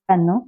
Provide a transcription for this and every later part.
मित्रांनो,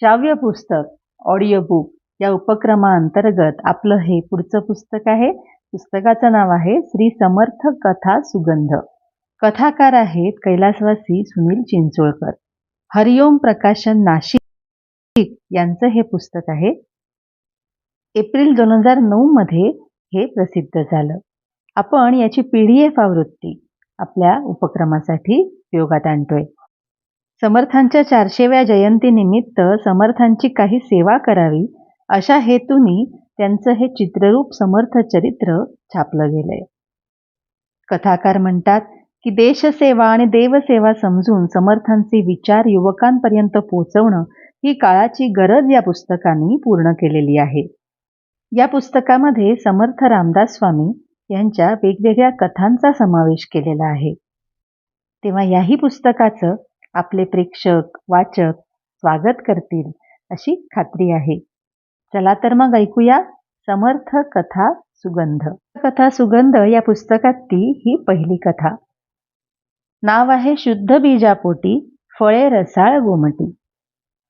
श्राव्य पुस्तक ऑडिओ बुक या उपक्रमाअंतर्गत आपलं हे पुढचं पुस्तक आहे. पुस्तकाचं नाव आहे श्री समर्थ कथा सुगंध. कथाकार आहेत कैलासवासी सुनील चिंचोळकर. हरिओम प्रकाशन नाशिक यांचं हे पुस्तक आहे. एप्रिल 2009 मध्ये हे प्रसिद्ध झालं. आपण याची PDF आवृत्ती आपल्या उपक्रमासाठी उपयोगात आणतोय. समर्थांच्या 400व्या जयंतीनिमित्त समर्थांची काही सेवा करावी अशा हेतूनी त्यांचं हे चित्ररूप समर्थ चरित्र छापलं गेलंय. कथाकार म्हणतात की देशसेवा आणि देवसेवा समजून समर्थांचे विचार युवकांपर्यंत पोहोचवणं ही काळाची गरज या पुस्तकाने पूर्ण केलेली आहे. या पुस्तकामध्ये समर्थ रामदास स्वामी यांच्या वेगवेगळ्या कथांचा समावेश केलेला आहे. तेव्हा याही पुस्तकाचं आपले प्रेक्षक वाचक स्वागत करतील अशी खात्री आहे. चला तर मग ऐकूया समर्थ कथा सुगंध. कथा सुगंध या पुस्तकातली ही पहिली कथा. नाव आहे शुद्ध बीजापोटी फळे रसाळ गोमटी.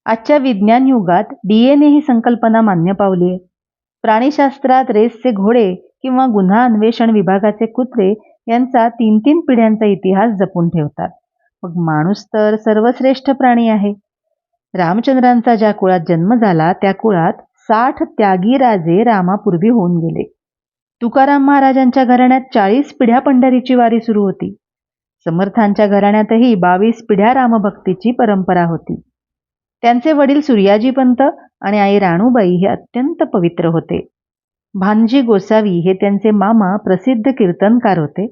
आजच्या विज्ञान युगात DNA ही संकल्पना मान्य पावली आहे. प्राणीशास्त्रात रेसचे घोडे किंवा गुन्हा अन्वेषण विभागाचे कुत्रे यांचा 3-3 पिढ्यांचा इतिहास जपून ठेवतात. मग माणूस तर सर्वश्रेष्ठ प्राणी आहे. रामचंद्रांचा ज्या कुळात जन्म झाला त्या कुळात 60 त्यागी राजे रामापूर्वी होऊन गेले. तुकाराम महाराजांच्या घराण्यात 40 पिढ्या पंढरीची वारी सुरू होती. समर्थांच्या घराण्यातही 22 पिढ्या रामभक्तीची परंपरा होती. त्यांचे वडील सूर्याजीपंत आणि आई राणूबाई हे अत्यंत पवित्र होते. भानजी गोसावी हे त्यांचे मामा प्रसिद्ध कीर्तनकार होते.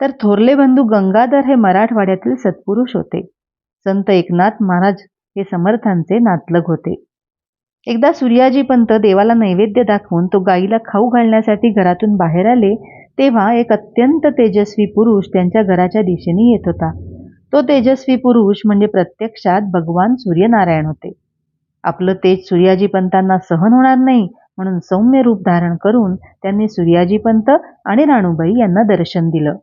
तर थोरले बंधू गंगाधर हे मराठवाड्यातील सत्पुरुष होते. संत एकनाथ महाराज हे समर्थांचे नातलग होते. एकदा सूर्याजीपंत देवाला नैवेद्य दाखवून तो गाईला खाऊ घालण्यासाठी घरातून बाहेर आले तेव्हा एक अत्यंत तेजस्वी पुरुष त्यांच्या घराच्या दिशेने येत होता. तो तेजस्वी पुरुष म्हणजे प्रत्यक्षात भगवान सूर्यनारायण होते. आपलं तेज सूर्याजीपंतांना सहन होणार नाही म्हणून सौम्य रूप धारण करून त्यांनी सूर्याजीपंत आणि राणूबाई यांना दर्शन दिलं.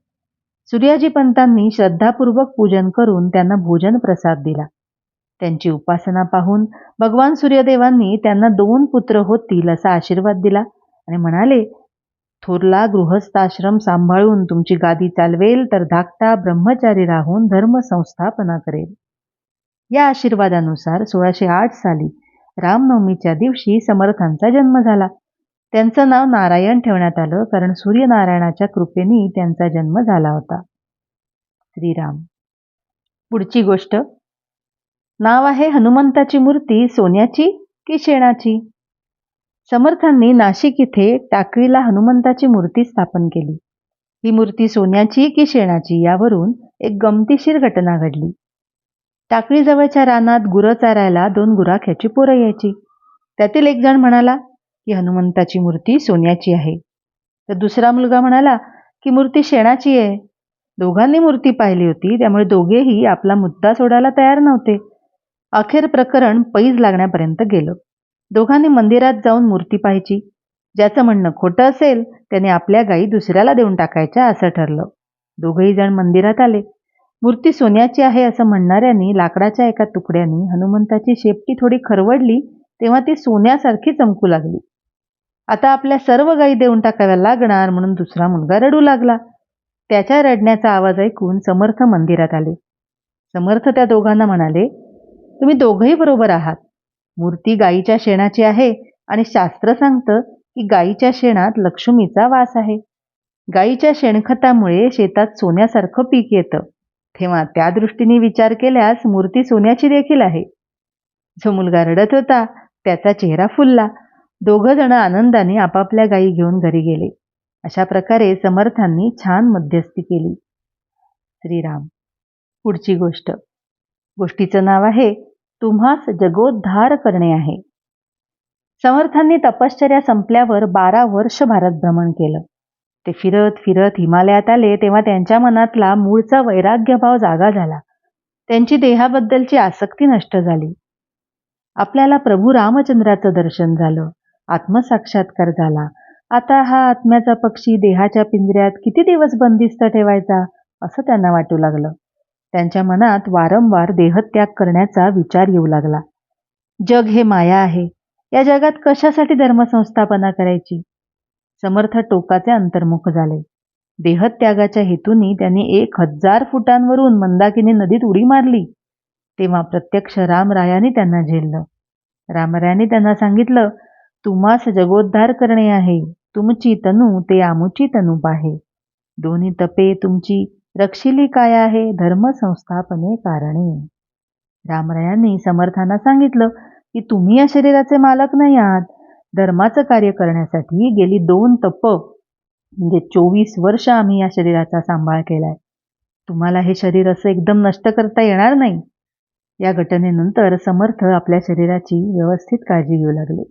सूर्याजीपंतांनी श्रद्धापूर्वक पूजन करून त्यांना भोजन प्रसाद दिला. त्यांची उपासना पाहून भगवान सूर्यदेवांनी त्यांना 2 पुत्र होतील असा आशीर्वाद दिला आणि म्हणाले, थोरला गृहस्थाश्रम सांभाळून तुमची गादी चालवेल तर धाकटा ब्रह्मचारी राहून धर्म संस्थापना करेल. या आशीर्वादानुसार 1608 साली रामनवमीच्या दिवशी समर्थांचा जन्म झाला. त्यांचं नाव नारायण ठेवण्यात आलं कारण सूर्यनारायणाच्या कृपेने त्यांचा जन्म झाला होता. श्रीराम. पुढची गोष्ट. नाव आहे हनुमंताची मूर्ती सोन्याची की शेणाची. समर्थांनी नाशिक इथे टाकळीला हनुमंताची मूर्ती स्थापन केली. ही मूर्ती सोन्याची की शेणाची यावरून एक गमतीशीर घटना घडली. टाकळीजवळच्या रानात गुरं चारायला 2 गुराख्याची पोरं यायची. त्यातील एक जण म्हणाला की हनुमंताची मूर्ती सोन्याची आहे. तर दुसरा मुलगा म्हणाला की मूर्ती शेणाची आहे. दोघांनी मूर्ती पाहिली होती त्यामुळे दोघेही आपला मुद्दा सोडायला तयार नव्हते. अखेर प्रकरण पैज लागण्यापर्यंत गेलं. दोघांनी मंदिरात जाऊन मूर्ती पाहायची. ज्याचं म्हणणं खोटं असेल त्याने आपल्या गायी दुसऱ्याला देऊन टाकायच्या असं ठरलं. दोघेही जण मंदिरात आले. मूर्ती सोन्याची आहे असं म्हणणाऱ्यांनी लाकडाच्या एका तुकड्याने हनुमंताची शेपटी थोडी खरवडली तेव्हा ती सोन्यासारखी चमकू लागली. आता आपल्या सर्व गायी देऊन टाकाव्या लागणार म्हणून दुसरा मुलगा रडू लागला. त्याच्या रडण्याचा आवाज ऐकून समर्थ मंदिरात आले. समर्थ त्या दोघांना म्हणाले, तुम्ही दोघंही बरोबर आहात. मूर्ती गायीच्या शेणाची आहे आणि शास्त्र सांगतं की गायीच्या शेणात लक्ष्मीचा वास आहे. गायीच्या शेणखतामुळे शेतात सोन्यासारखं पीक येतं. तेव्हा त्या दृष्टीने विचार केल्यास मूर्ती सोन्याची देखील आहे. जो मुलगा रडत होता त्याचा चेहरा फुलला. 2 जण आनंदाने आपापल्या गायी घेऊन घरी गेले. अशा प्रकारे समर्थांनी छान मध्यस्थी केली. श्रीराम. पुढची गोष्ट. गोष्टीचं नाव आहे तुम्हास जगोद्धार करणे आहे. समर्थांनी तपश्चर्या संपल्यावर 12 वर्ष भारत भ्रमण केलं. ते फिरत फिरत हिमालयात आले तेव्हा त्यांच्या मनातला मूळचा वैराग्यभाव जागा झाला. त्यांची देहाबद्दलची आसक्ती नष्ट झाली. आपल्याला प्रभू रामचंद्राचं दर्शन झालं. आत्मसाक्षात्कार झाला. आता हा आत्म्याचा पक्षी देहाच्या पिंजऱ्यात किती दिवस बंदिस्त ठेवायचा, असं त्यांना वाटू लागलं. त्यांच्या मनात वारंवार देहत्याग करण्याचा विचार येऊ लागला. जग हे माया आहे. या जगात कशासाठी धर्मसंस्थापना करायची? समर्थ टोकाचे अंतर्मुख झाले. देहत्यागाच्या हेतूने त्यांनी 1000 फुटांवरून मंदाकिनी नदीत उडी मारली. तेव्हा प्रत्यक्ष रामरायांनी त्यांना झेललं. रामरायांनी त्यांना सांगितलं, तुम्हास जगोद्धार करणे आहे. तुमची तनू ते आमुची तनू पाहे. दोन्ही तपे तुमची रक्षिली काय आहे, धर्मसंस्थापने कारणे. रामरायांनी समर्थांना सांगितलं की तुम्ही या शरीराचे मालक नाही आहात. धर्माचं कार्य करण्यासाठी गेली 2 तप म्हणजे 24 वर्ष आम्ही या शरीराचा सांभाळ केलाय. तुम्हाला हे शरीर असं एकदम नष्ट करता येणार नाही. या घटनेनंतर समर्थ आपल्या शरीराची व्यवस्थित काळजी घेऊ लागले.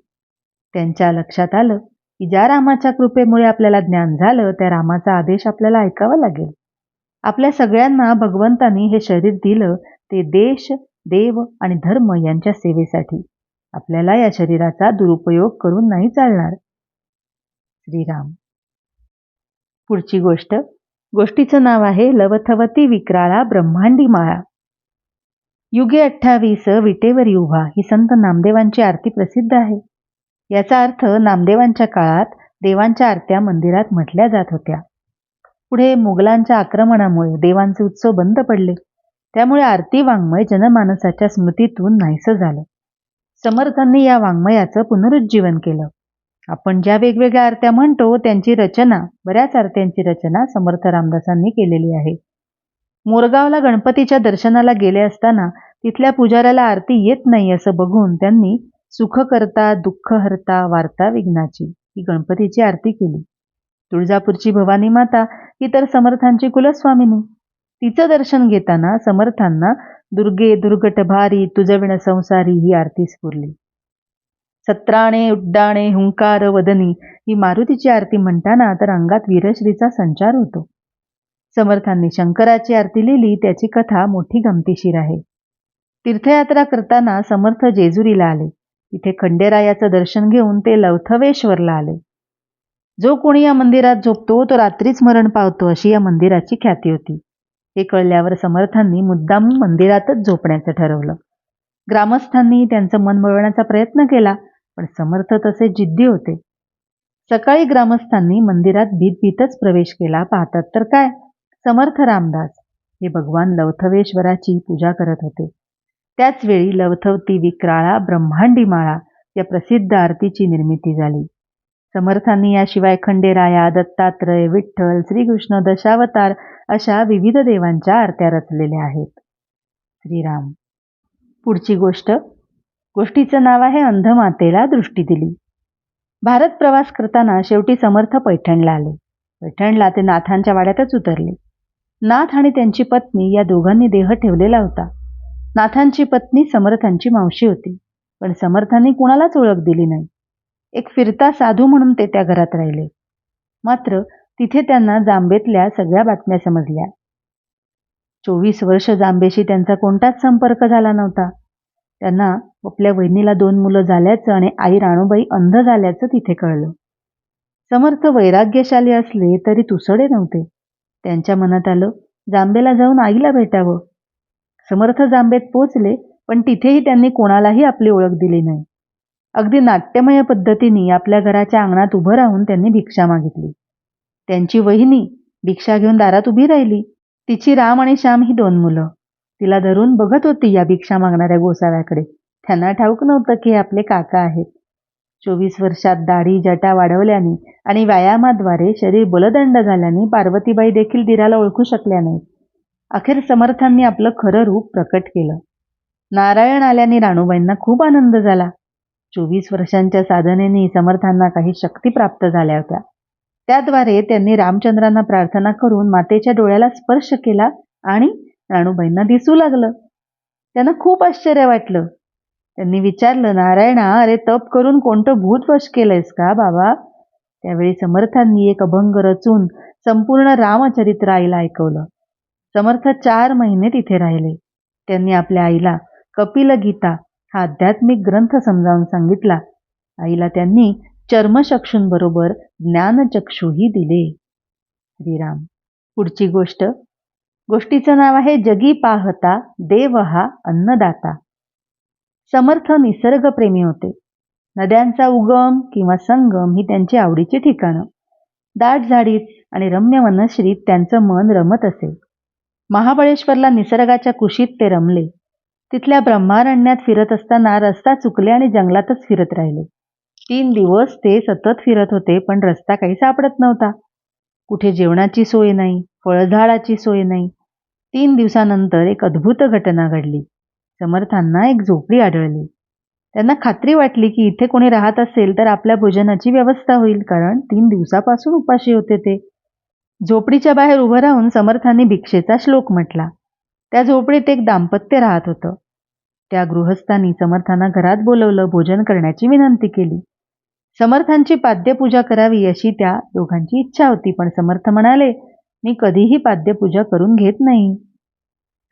त्यांच्या लक्षात आलं की ज्या रामाच्या कृपेमुळे आपल्याला ज्ञान झालं त्या रामाचा आदेश आपल्याला ऐकावा लागेल. आपल्या सगळ्यांना भगवंतांनी हे शरीर दिलं ते देश, देव आणि धर्म यांच्या सेवेसाठी. आपल्याला या शरीराचा दुरुपयोग करून नाही चालणार. श्रीराम. पुढची गोष्ट. गोष्टीचं नाव आहे लवथवती विक्राळा ब्रह्मांडी माळा. युगे 28 विटेवरी उभा ही संत नामदेवांची आरती प्रसिद्ध आहे. याचा अर्थ नामदेवांच्या काळात देवांच्या आरत्या मंदिरात म्हटल्या जात होत्या. पुढे मुघलांच्या आक्रमणामुळे देवांचे उत्सव बंद पडले. त्यामुळे आरती वाङ्मय जनमानसाच्या स्मृतीतून नाहीसं झालं. समर्थांनी या वाङ्मयाचं पुनरुज्जीवन केलं. आपण ज्या वेगवेगळ्या आरत्या म्हणतो त्यांची रचना, बऱ्याच आरत्यांची रचना समर्थ रामदासांनी केलेली आहे. मोरगावला गणपतीच्या दर्शनाला गेले असताना तिथल्या पुजाऱ्याला आरती येत नाही असं बघून त्यांनी सुख करता दुःख हरता वार्ता विघ्नाची ही गणपतीची आरती केली. तुळजापूरची भवानी माता ही तर समर्थांची कुलस्वामिनी. तिचं दर्शन घेताना समर्थांना दुर्गे दुर्गट भारी तुझविण संसारी ही आरती स्फुरली. सत्राणे उड्डाणे हुंकार वदनी ही मारुतीची आरती म्हणताना तर अंगात वीरश्रीचा संचार होतो. समर्थांनी शंकराची आरती लिहिली त्याची कथा मोठी गमतीशीर आहे. तीर्थयात्रा करताना समर्थ जेजुरीला आले. तिथे खंडेरायाचं दर्शन घेऊन ते लवथवेश्वरला आले. जो कोणी या मंदिरात झोपतो तो रात्रीच मरण पावतो अशी या मंदिराची ख्याती होती. हे कळल्यावर समर्थांनी मुद्दाम मंदिरातच झोपण्याचं ठरवलं. ग्रामस्थांनी त्यांचं मन वळवण्याचा प्रयत्न केला पण समर्थ तसे जिद्दी होते. सकाळी ग्रामस्थांनी मंदिरात भीतभीतच प्रवेश केला. पाहतात तर काय, समर्थ रामदास हे भगवान लवथवेश्वराची पूजा करत होते. त्याच वेळी लवथवती विक्राळा ब्रह्मांडी माळा या प्रसिद्ध आरतीची निर्मिती झाली. समर्थांनी याशिवाय खंडेराया, दत्तात्रय, विठ्ठल, श्रीकृष्ण, दशावतार अशा विविध देवांच्या आरत्या रचलेल्या आहेत. श्रीराम. पुढची गोष्ट. गोष्टीचं नाव आहे अंधमातेला दृष्टी दिली. भारत प्रवास करताना शेवटी समर्थ पैठणला आले. पैठणला ते नाथांच्या वाड्यातच उतरले. नाथ आणि त्यांची पत्नी या दोघांनी देह ठेवलेला होता. नाथांची पत्नी समर्थांची मावशी होती पण समर्थांनी कुणालाच ओळख दिली नाही. एक फिरता साधू म्हणून ते त्या घरात राहिले. मात्र तिथे त्यांना जांबेतल्या सगळ्या बातम्या समजल्या. 24 वर्ष जांबेशी त्यांचा कोणताच संपर्क झाला नव्हता. त्यांना आपल्या वहिनीला 2 मुलं झाल्याचं आणि आई राणूबाई अंध झाल्याचं तिथे कळलं. समर्थ वैराग्यशाली असले तरी तुसडे नव्हते. त्यांच्या मनात आलं जांबेला जाऊन आईला भेटावं. समर्थ जांबेत पोचले पण तिथेही त्यांनी कोणालाही आपली ओळख दिली नाही. अगदी नाट्यमय पद्धतीने आपल्या घराच्या अंगणात उभं राहून त्यांनी भिक्षा मागितली. त्यांची वहिनी भिक्षा घेऊन दारात उभी राहिली. तिची राम आणि श्याम ही 2 मुलं तिला धरून बघत होती या भिक्षा मागणाऱ्या गोसाव्याकडे. त्यांना ठाऊक नव्हतं की हे आपले काका आहेत. 24 वर्षात दाढी जटा वाढवल्याने आणि व्यायामाद्वारे शरीर बलदंड झाल्याने पार्वतीबाई देखील दिराला ओळखू शकल्या नाहीत. अखेर समर्थांनी आपलं खरं रूप प्रकट केलं. नारायण आल्याने राणूबाईंना खूप आनंद झाला. 24 वर्षांच्या साधनेने समर्थांना काही शक्ती प्राप्त झाल्या होत्या. त्याद्वारे त्यांनी रामचंद्रांना प्रार्थना करून मातेच्या डोळ्याला स्पर्श केला आणि राणूबाईंना दिसू लागलं. त्यांना खूप आश्चर्य वाटलं. त्यांनी विचारलं, नारायणा, अरे तप करून कोणतं भूत वश केलंयस का बाबा? त्यावेळी समर्थांनी एक अभंग रचून संपूर्ण रामचरित्र आईला ऐकवलं. समर्थ 4 महिने तिथे राहिले. त्यांनी आपल्या आईला कपिल गीता हा आध्यात्मिक ग्रंथ समजावून सांगितला. आईला त्यांनी चर्मचक्षूंबरोबर ज्ञानचक्षुही दिले. श्रीराम. पुढची गोष्टीचं नाव आहे जगी पाहता देव हा अन्नदाता. समर्थ निसर्गप्रेमी होते. नद्यांचा उगम किंवा संगम ही त्यांची आवडीची ठिकाणं. दाट झाडीत आणि रम्य वनश्रीत त्यांचं मन रमत असे. महाबळेश्वरला निसर्गाच्या कुशीत ते रमले. तिथल्या ब्रह्मारण्यात फिरत असताना रस्ता चुकले आणि जंगलातच फिरत राहिले. 3 दिवस ते सतत फिरत होते, पण रस्ता काही सापडत नव्हता. कुठे जेवणाची सोय नाही, फळझाडाची सोय नाही. 3 दिवसानंतर एक अद्भुत घटना घडली. समर्थांना एक झोपडी आढळली. त्यांना खात्री वाटली की इथे कोणी राहत असेल तर आपल्या भोजनाची व्यवस्था होईल, कारण 3 दिवसापासून उपाशी होते ते. झोपडीच्या बाहेर उभं राहून समर्थांनी भिक्षेचा श्लोक म्हटला. त्या झोपडीत एक दाम्पत्य राहत होतं. त्या गृहस्थांनी समर्थांना घरात बोलवलं, भोजन करण्याची विनंती केली. समर्थांची पाद्यपूजा करावी अशी त्या दोघांची इच्छा होती, पण समर्थ म्हणाले, मी कधीही पाद्यपूजा करून घेत नाही.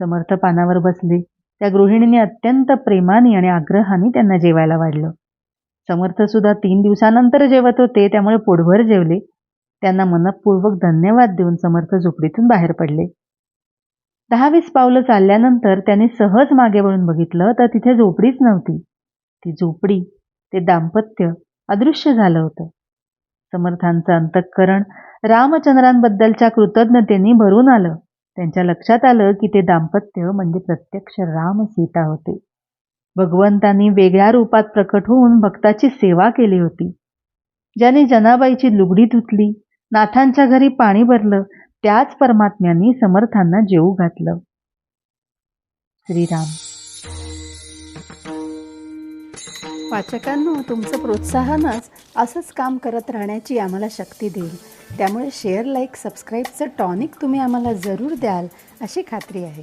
समर्थ पानावर बसले. त्या गृहिणीने अत्यंत प्रेमाने आणि आग्रहाने त्यांना जेवायला वाढलं. समर्थ सुद्धा 3 दिवसानंतर जेवत होते, त्यामुळे पोटभर जेवले. त्यांना मनःपूर्वक धन्यवाद देऊन समर्थ झोपडीतून बाहेर पडले. 10-20 पावलं चालल्यानंतर त्यांनी सहज मागे वळून बघितलं तर तिथे झोपडीच नव्हती. ती झोपडी, ते दाम्पत्य अदृश्य झालं होतं. समर्थांचं अंतःकरण रामचंद्रांबद्दलच्या कृतज्ञतेने भरून आलं. त्यांच्या लक्षात आलं की ते दाम्पत्य म्हणजे प्रत्यक्ष राम सीता होते. भगवंतांनी वेगळ्या रूपात प्रकट होऊन भक्ताची सेवा केली होती. ज्याने जनाबाईची लुगडी धुतली, नाथांच्या घरी पाणी भरलं, त्याच परमात्म्यांनी समर्थांना जेवू घातलं. श्रीराम. वाचकांनो, तुमचं प्रोत्साहनच असंच काम करत राहण्याची आम्हाला शक्ती देईल. त्यामुळे शेअर, लाईक, सबस्क्राईबचं टॉनिक तुम्ही आम्हाला जरूर द्याल अशी खात्री आहे.